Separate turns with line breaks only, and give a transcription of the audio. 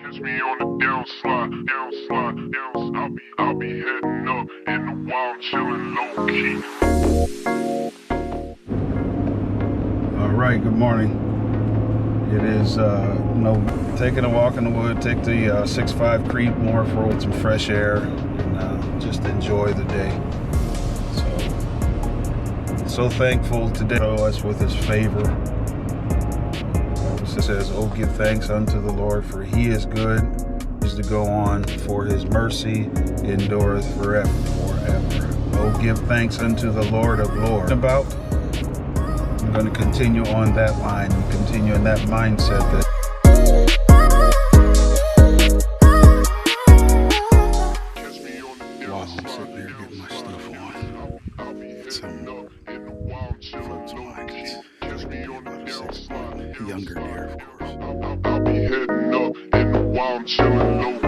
Catch me on the downslide. I'll be heading up in the wild, chilling low key.
All right, good morning. It is taking a walk in the wood, take the 6-5 Creedmoor for some fresh air and just enjoy the day. So thankful today to us with his favor. It says, "Oh, give thanks unto the Lord, for he is good, is to go on, for his mercy endureth forever. Oh, give thanks unto the Lord of Lords." I'm going to continue on that line and continue in that mindset that while I'm sitting there getting my stuff on, it's younger deer, of course.
I'll be heading up in the wild, chilling low